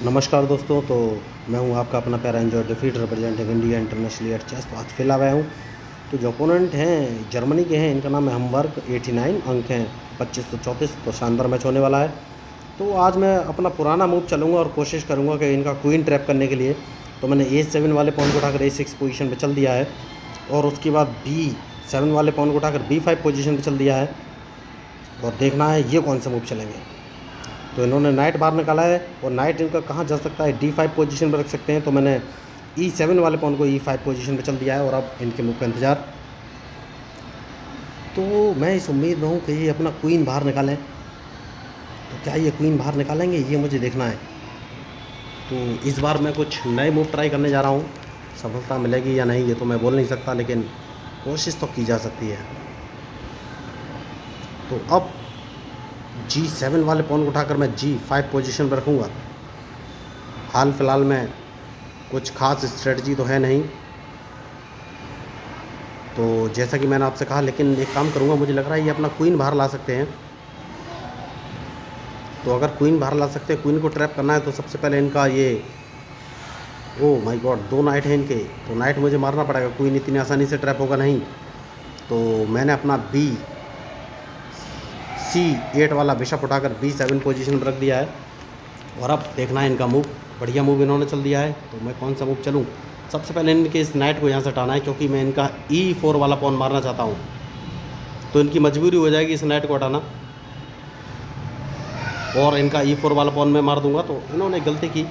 नमस्कार दोस्तों। तो मैं हूं आपका अपना प्यारा एंजॉय डिफीट representing India internationally at chess. तो आज फिर आया हूं। तो जो ओपोनेंट हैं जर्मनी के हैं, इनका नाम है हमवर्क। 89 अंक हैं, 2534। तो शानदार मैच होने वाला है। तो आज मैं अपना पुराना मूव चलूँगा और कोशिश करूँगा कि इनका क्वीन ट्रैप करने के लिए। तो मैंने A7 वाले पॉन को उठाकर A6 पोजीशन पे चल दिया है, और उसके बाद B7 वाले पॉन को उठाकर B5 पोजीशन पे चल दिया है। और देखना है ये कौन से मूव चलेंगे। तो इन्होंने नाइट बाहर निकाला है, और नाइट इनका कहाँ जा सकता है, D5 पोजीशन पर रख सकते हैं। तो मैंने E7 वाले पॉन को E5 पोजीशन पे चल दिया है, और अब इनके मूव का इंतज़ार। तो मैं इस उम्मीद में हूँ कि ये अपना क्वीन बाहर निकालें। तो क्या ये क्वीन बाहर निकालेंगे, ये मुझे देखना है। तो इस बार मैं कुछ नए मूव ट्राई करने जा रहा हूँ। सफलता मिलेगी या नहीं ये तो मैं बोल नहीं सकता, लेकिन कोशिश तो की जा सकती है। तो अब G7 वाले पॉन को उठाकर मैं G5 पोजीशन पर रखूँगा। हाल फिलहाल में कुछ खास स्ट्रेटजी तो है नहीं, तो जैसा कि मैंने आपसे कहा, लेकिन एक काम करूँगा, मुझे लग रहा है ये अपना क्वीन बाहर ला सकते हैं। तो अगर क्वीन बाहर ला सकते हैं, क्वीन को ट्रैप करना है, तो सबसे पहले इनका ये, ओह माय गॉड, 2 नाइट हैं इनके। तो नाइट मुझे मारना पड़ेगा, क्वीन इतनी आसानी से ट्रैप होगा नहीं। तो मैंने अपना C8 वाला बिशप उठाकर B7 पोजीशन पर रख दिया है, और अब देखना है इनका मूव। बढ़िया मूव इन्होंने चल दिया है, तो मैं कौन सा मूव चलूँ। सबसे पहले इनके इस नाइट को यहाँ से हटाना है, क्योंकि मैं इनका E4 वाला पॉन मारना चाहता हूँ। तो इनकी मजबूरी हो जाएगी इस नाइट को हटाना, और इनका E4 वाला पॉन मैं मार दूंगा। तो इन्होंने गलती की।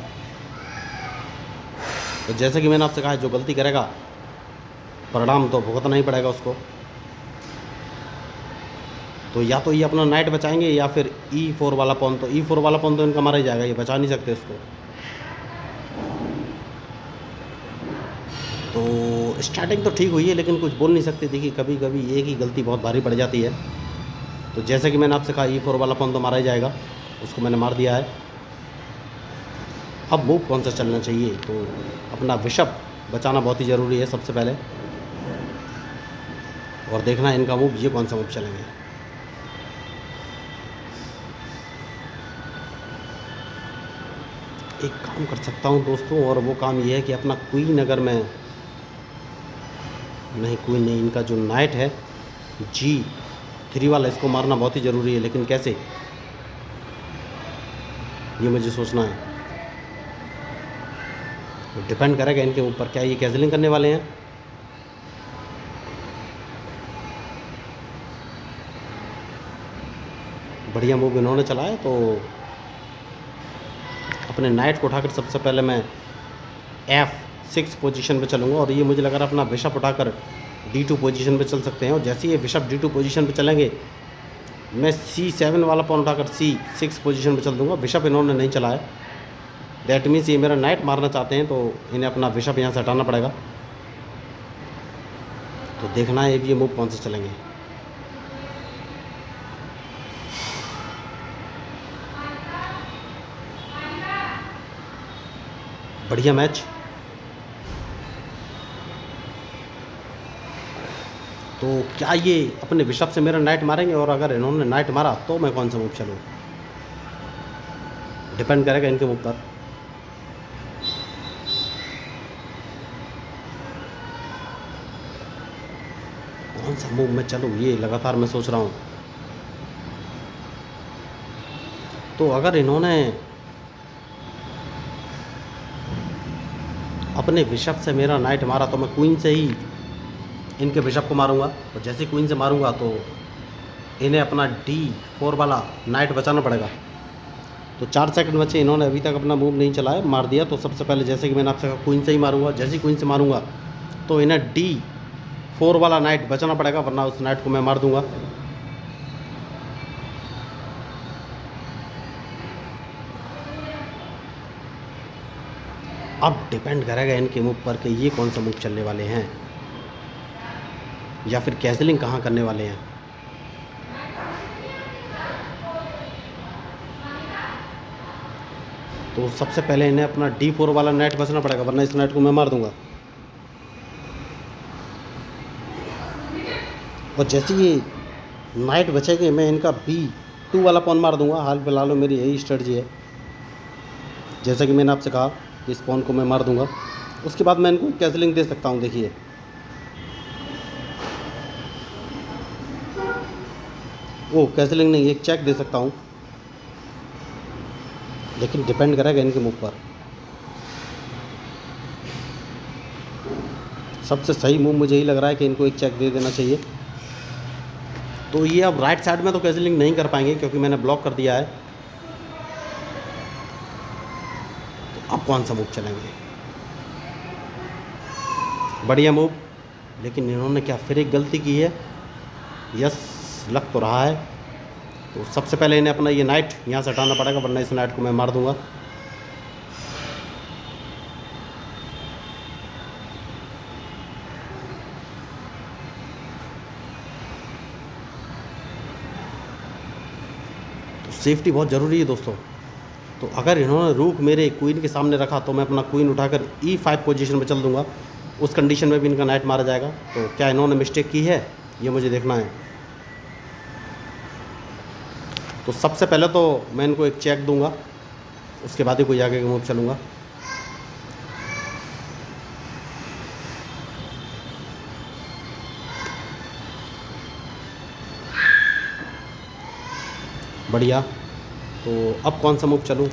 तो जैसे कि मैंने आपसे कहा, जो गलती करेगा परिणाम तो भुगतना ही पड़ेगा उसको। तो या तो ये अपना नाइट बचाएंगे, या फिर E4 वाला पॉन। तो E4 वाला पॉन तो इनका मारा ही जाएगा, ये बचा नहीं सकते उसको। तो स्टार्टिंग तो ठीक हुई है, लेकिन कुछ बोल नहीं सकते। देखिए, कभी कभी एक ही गलती बहुत भारी पड़ जाती है। तो जैसे कि मैंने आपसे कहा, E4 वाला पॉन तो मारा ही जाएगा, उसको मैंने मार दिया है। अब मूव कौन सा चलना चाहिए, तो अपना बिशप बचाना बहुत ही ज़रूरी है सबसे पहले, और देखना है इनका मूव, ये कौन सा मूव चलेंगे। एक काम कर सकता हूँ दोस्तों, और वो काम ये है कि अपना क्वीन, अगर मैं नहीं, क्वीन नहीं, इनका जो नाइट है G3 वाला, इसको मारना बहुत ही ज़रूरी है। लेकिन कैसे, ये मुझे सोचना है। तो डिपेंड करेगा इनके ऊपर, क्या ये कैजलिंग करने वाले हैं। बढ़िया मूव इन्होंने चलाया, तो अपने नाइट को उठाकर सबसे पहले मैं F6 पोजीशन पे चलूँगा, और ये मुझे लग रहा है अपना बिशप उठाकर D2 पोजीशन पे चल सकते हैं। और जैसे ही ये बिशप D2 पोजीशन पे चलेंगे, मैं C7 वाला पॉन उठाकर C6 पोजीशन पे चल दूँगा। बिशप इन्होंने नहीं चलाया, दैट मीन्स ये मेरा नाइट मारना चाहते हैं, तो इन्हें अपना बिशप यहाँ से हटाना पड़ेगा। तो देखना है ये मूव कौन से चलेंगे। बढ़िया मैच। तो क्या ये अपने बिशप से मेरा नाइट मारेंगे, और अगर इन्होंने नाइट मारा तो मैं कौन सा मूव चलूँ, डिपेंड करेगा इनके मूव पर। कौन सा मूव मैं चलूँ, ये लगातार मैं सोच रहा हूँ। तो अगर इन्होंने अपने बिशप से मेरा नाइट मारा, तो मैं क्वीन से ही इनके बिशप को मारूंगा। और जैसे क्वीन से मारूंगा, तो इन्हें अपना D4 वाला नाइट बचाना पड़ेगा। तो 4 सेकंड बचे, इन्होंने अभी तक अपना मूव नहीं चलाया, मार दिया। तो सबसे पहले, जैसे कि मैंने आपसे कहा, क्वीन से ही मारूंगा। जैसे ही क्वीन से मारूंगा, तो इन्हें D4 वाला नाइट बचाना पड़ेगा, वरना उस नाइट को मैं मार दूंगा। अब डिपेंड करेगा इनके मूव पर कि ये कौन सा मूव चलने वाले हैं, या फिर कैसलिंग कहाँ करने वाले हैं। तो सबसे पहले इन्हें अपना D4 वाला नाइट बचना पड़ेगा, वरना इस नाइट को मैं मार दूंगा। और जैसे ये नाइट बचेगी, मैं इनका B2 वाला पॉन मार दूंगा। हाल फिलहाल में मेरी यही स्ट्रेटजी है। जैसा कि मैंने आपसे कहा, इस पॉन को मैं मार दूंगा, उसके बाद मैं इनको कैसलिंग दे सकता हूँ। देखिए ओ कैसलिंग नहीं, एक चेक दे सकता हूँ, लेकिन डिपेंड करेगा इनके मूव पर। सबसे सही मूव मुझे यही लग रहा है कि इनको एक चेक दे देना चाहिए। तो ये अब राइट साइड में तो कैसलिंग नहीं कर पाएंगे क्योंकि मैंने ब्लॉक कर दिया है। तो अब कौन सा मूव चलेंगे? बढ़िया मूव, लेकिन इन्होंने क्या फिर एक गलती की है? यस, लग तो रहा है। तो सबसे पहले इन्हें अपना ये नाइट यहाँ से हटाना पड़ेगा, वरना इस नाइट को मैं मार दूंगा। तो सेफ्टी बहुत ज़रूरी है दोस्तों। तो अगर इन्होंने रूक मेरे क्वीन के सामने रखा तो मैं अपना क्वीन उठाकर E5 पोजीशन में चल दूंगा। उस कंडीशन में भी इनका नाइट मारा जाएगा। तो क्या इन्होंने मिस्टेक की है, ये मुझे देखना है। तो सबसे पहले तो मैं इनको एक चेक दूंगा, उसके बाद ही कोई आगे का मूव चलूँगा। बढ़िया। तो अब कौन सा मूव चलूँ?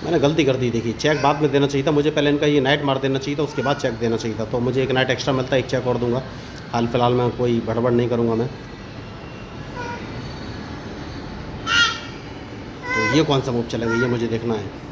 मैंने गलती कर दी। देखिए चेक बाद में देना चाहिए था, मुझे पहले इनका ये नाइट मार देना चाहिए था, उसके बाद चेक देना चाहिए था। तो मुझे एक नाइट एक्स्ट्रा मिलता है, एक चेक और दूंगा। हाल फिलहाल में कोई गड़बड़ नहीं करूँगा मैं। तो ये कौन सा मूव चलेंगे, ये मुझे देखना है।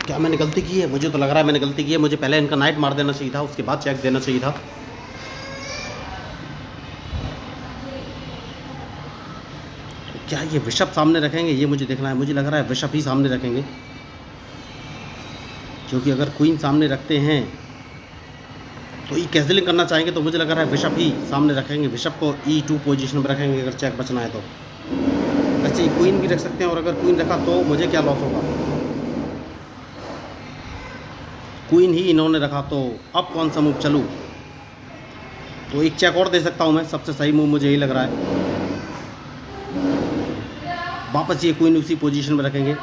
क्या मैंने गलती की है? मुझे तो लग रहा है मैंने गलती की है। मुझे पहले इनका नाइट मार देना चाहिए था, उसके बाद चेक देना चाहिए था। तो क्या ये बिशप सामने रखेंगे, ये मुझे देखना है। मुझे लग रहा है बिशप ही सामने रखेंगे, क्योंकि अगर क्वीन सामने रखते हैं तो ये कैंसिलिंग करना चाहेंगे। तो मुझे लग रहा है बिशप ही सामने रखेंगे, बिशप को E2 पोजीशन में रखेंगे अगर चेक बचना है तो। वैसे क्वीन भी रख सकते हैं, और अगर क्वीन रखा तो मुझे क्या लॉस होगा? क्वीन ही इन्होंने रखा, तो अब कौन सा मूव चलूँ? तो एक चेक और दे सकता हूँ मैं, सबसे सही मूव मुझे यही लग रहा है। वापस ये क्वीन उसी पोजीशन में रखेंगे।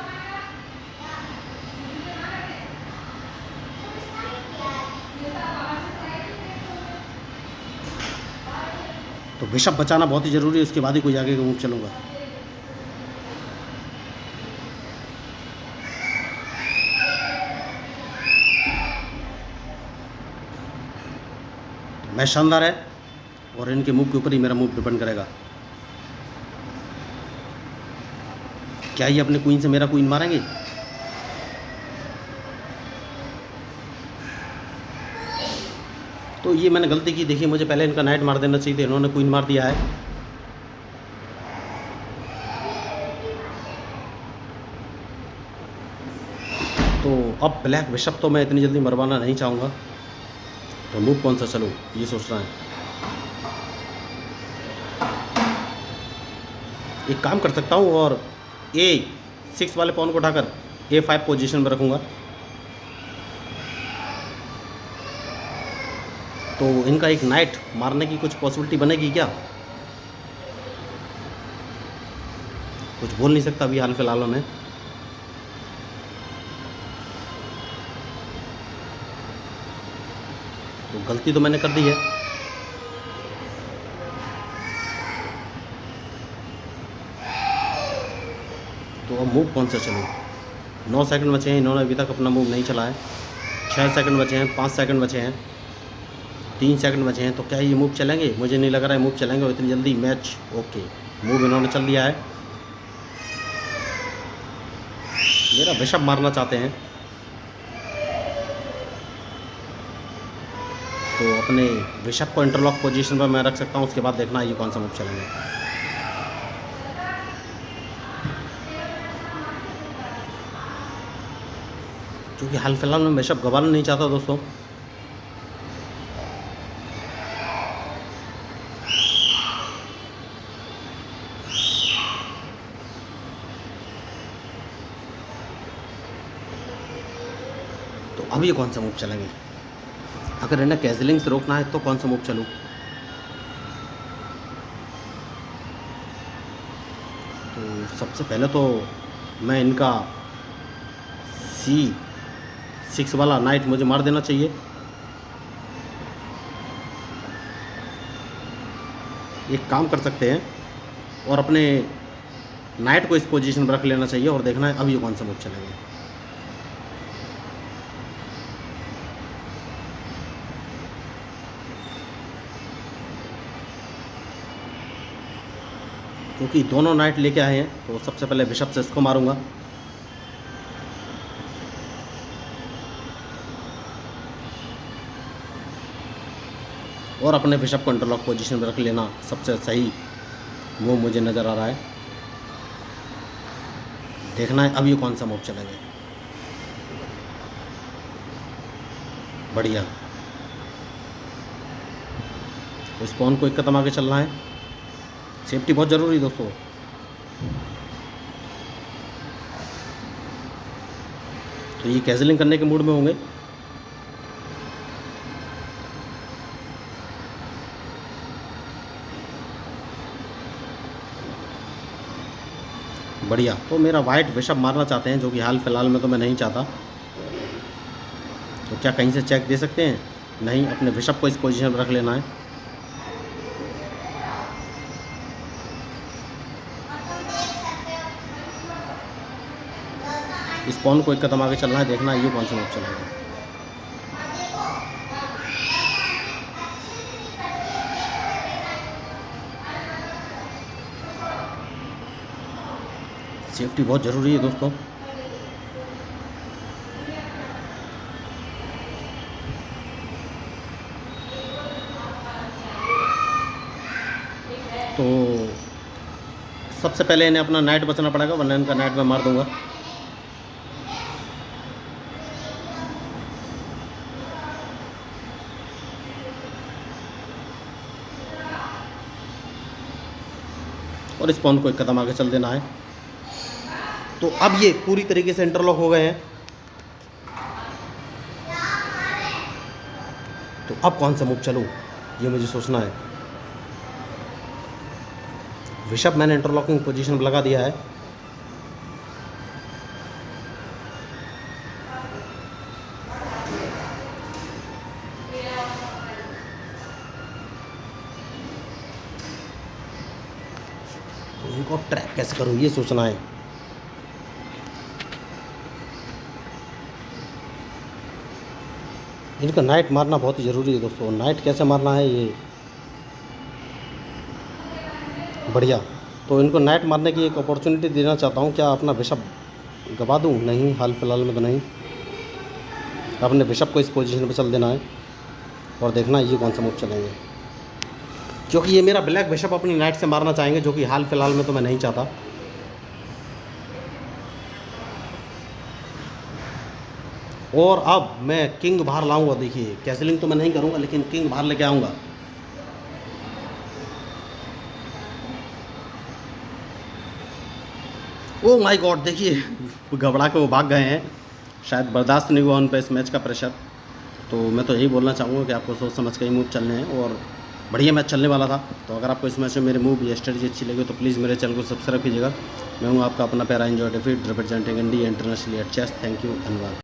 तो बिशप बचाना बहुत ही ज़रूरी है, उसके बाद ही कोई आगे का मूव चलूँगा। मैच शानदार है, और इनके मूव के ऊपर ही मेरा मूव डिपेंड करेगा। क्या ये अपने क्वीन से मेरा क्वीन मारेंगे? तो ये मैंने गलती की। देखिए मुझे पहले इनका नाइट मार देना चाहिए था, इन्होंने क्वीन मार दिया है। तो अब ब्लैक बिशप तो मैं इतनी जल्दी मरवाना नहीं चाहूँगा। तो मूव कौन सा चलूँ, ये सोच रहा है। एक काम कर सकता हूँ, और A6 वाले पॉन को उठाकर A5 पोजीशन में रखूँगा। तो इनका एक नाइट मारने की कुछ पॉसिबिलिटी बनेगी क्या? कुछ बोल नहीं सकता अभी हाल फिलहाल में। तो गलती तो मैंने कर दी है। तो अब मूव कौन सा चलूँ? 9 सेकंड बचे हैं, इन्होंने अभी तक अपना मूव नहीं चला है। 6 सेकंड बचे हैं, 5 सेकंड बचे हैं, 3 सेकंड बचे हैं। तो क्या ये मूव चलेंगे? मुझे नहीं लग रहा है मूव चलेंगे और इतनी जल्दी। मैच ओके, मूव इन्होंने चल दिया है। मेरा बिशप मारना चाहते हैं, तो अपने बिशप को इंटरलॉक पोजीशन पर मैं रख सकता हूँ। उसके बाद देखना ये कौन सा मूव चलेंगे। क्योंकि हाल फिलहाल में बिशप गंवाना नहीं चाहता दोस्तों। अब ये कौन सा मूव चलेंगे? अगर इन्हें कैजलिंग से रोकना है तो कौन सा मूव चलूँ? तो सबसे पहले तो मैं इनका C6 वाला नाइट मुझे मार देना चाहिए। एक काम कर सकते हैं और अपने नाइट को इस पोजीशन पर रख लेना चाहिए और देखना है अब ये कौन सा मूव चलेंगे। क्योंकि दोनों नाइट लेके आए हैं तो सबसे पहले बिशप से इसको मारूंगा। और अपने बिशप को इंटरलॉक पोजीशन में रख लेना सबसे सही वो मुझे नज़र आ रहा है। देखना है अब ये कौन सा मूव चलेंगे। बढ़िया, तो इस पॉन को एक कदम आगे चलना है। सेफ्टी बहुत ज़रूरी है दोस्तों। तो ये कैजलिंग करने के मूड में होंगे। बढ़िया, तो मेरा वाइट बिशप मारना चाहते हैं जो कि हाल फिलहाल में तो मैं नहीं चाहता। तो क्या कहीं से चेक दे सकते हैं? नहीं, अपने बिशप को इस पोजीशन पर रख लेना है। इस पॉन को एक कदम आगे चलना है। देखना है ये कौन सा मूव चलेगा। सेफ्टी बहुत ज़रूरी है दोस्तों। तो सबसे पहले इन्हें अपना नाइट बचाना पड़ेगा वरना इनका नाइट मैं मार दूंगा। और इस पॉन को एक कदम आगे चल देना है। तो अब ये पूरी तरीके से इंटरलॉक हो गए हैं। तो अब कौन सा मूव चलूँ ये मुझे सोचना है। बिशप मैंने इंटरलॉकिंग पोजीशन पर लगा दिया है। इनको ट्रैप कैसे करूँ ये सोचना है। इनका नाइट मारना बहुत ही ज़रूरी है दोस्तों। नाइट कैसे मारना है ये बढ़िया। तो इनको नाइट मारने की एक अपॉर्चुनिटी देना चाहता हूँ। क्या अपना बिशप गवा दूँ? नहीं, हाल फिलहाल में तो नहीं। अपने बिशप को इस पोजीशन पे चल देना है और देखना है ये कौन सा मूव चलेंगे। क्योंकि ये मेरा ब्लैक बिशप अपनी नाइट से मारना चाहेंगे जो कि हाल फिलहाल में तो मैं नहीं चाहता। और अब मैं किंग बाहर लाऊंगा। देखिए कैसलिंग तो मैं नहीं करूंगा लेकिन किंग बाहर लेके आऊँगा। ओ माय गॉड, देखिए घबरा के वो भाग गए हैं। शायद बर्दाश्त नहीं हुआ उन पर इस मैच का प्रेशर। तो मैं तो यही बोलना चाहूँगा कि आपको सोच समझ के ही मूव चलने हैं और बढ़िया मैच चलने वाला था। तो अगर आपको इस मैच में मेरे मूव या स्ट्रेटजी अच्छी लगी तो प्लीज़ मेरे चैनल को सब्सक्राइब कीजिएगा। मैं हूँ आपका अपना प्यारा एंजॉय डिफीट representing India internationally at chess. Thank you, धन्यवाद।